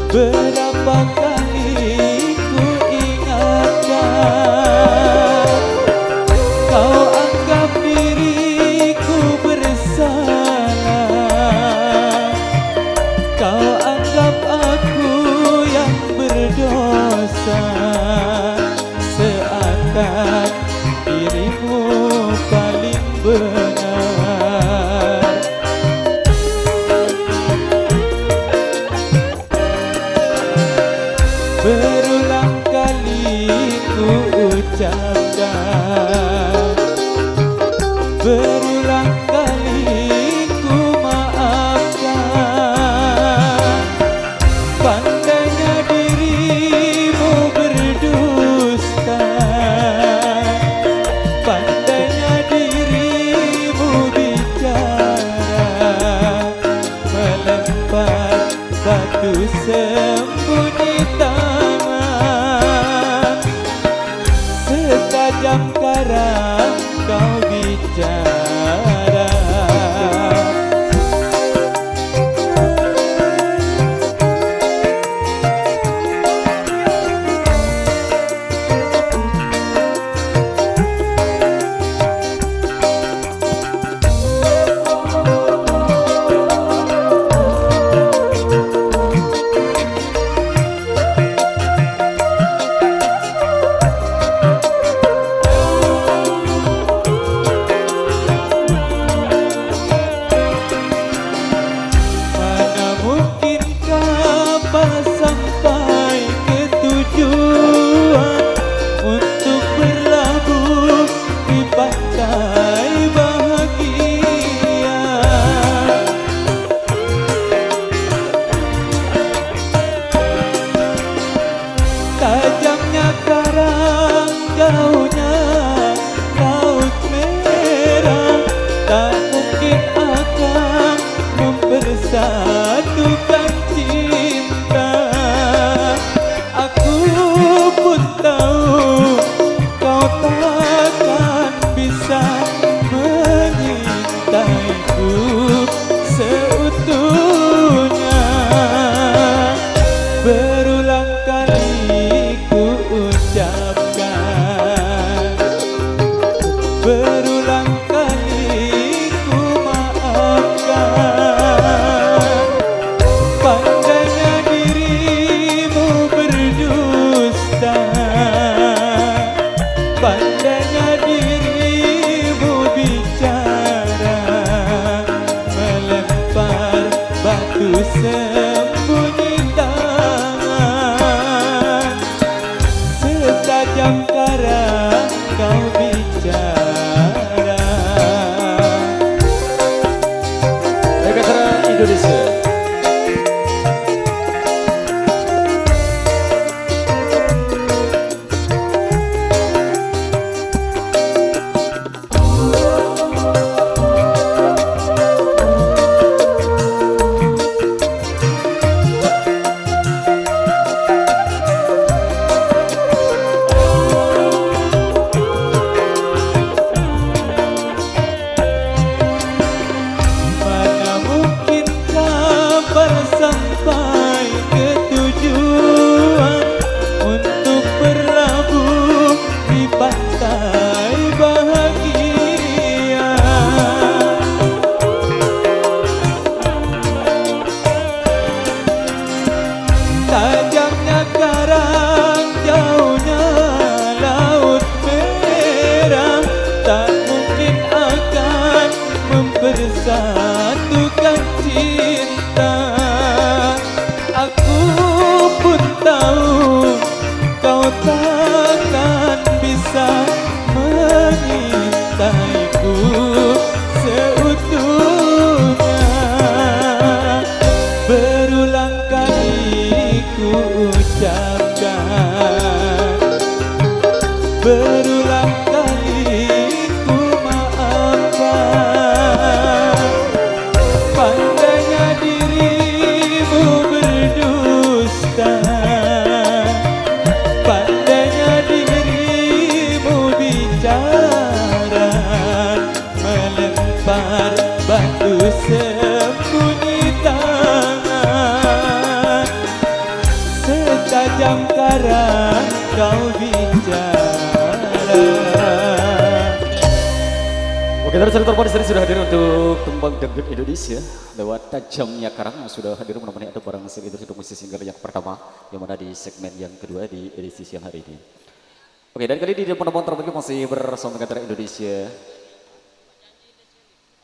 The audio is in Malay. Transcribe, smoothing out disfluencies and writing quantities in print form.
Berapa kali ku ingatkan, kau anggap diriku bersalah, kau anggap aku yang berdosa, seakan dirimu paling benar. Berulang kali ku ucapkan, berulang kali ku maafkan. Pandainya dirimu berdusta, pandainya dirimu bicara, melempar batu sembunyi tangan. Setajam karang kau bicara, untuk berlabuh di pantai bahagia. Tajamnya karang, jauhnya laut merah, tak mungkin akan mempersatukan cinta. Aku pun tahu kau takkan bisa menyintaiku seutuhnya. Berulang kali ku ucapkan, berulang kali ku maafkan. Pandainya dirimu berdusta, pandainya dirimu bicara, melempar batu sembunyi tangan. Setajam karang kau bicara. Negara Indonesia. Mana mungkinkah kau bicara. Oke, dari cerita terponis tadi sudah hadir untuk Tembang Dangdut Indonesia lewat Tajamnya Karang yang sudah hadir menemani ada barang hasil itu untuk musisi singer yang pertama yang mana di segmen yang kedua di edisi siang hari ini. Oke, dan kali ini di penonton terbaik masih bersama dengan Indonesia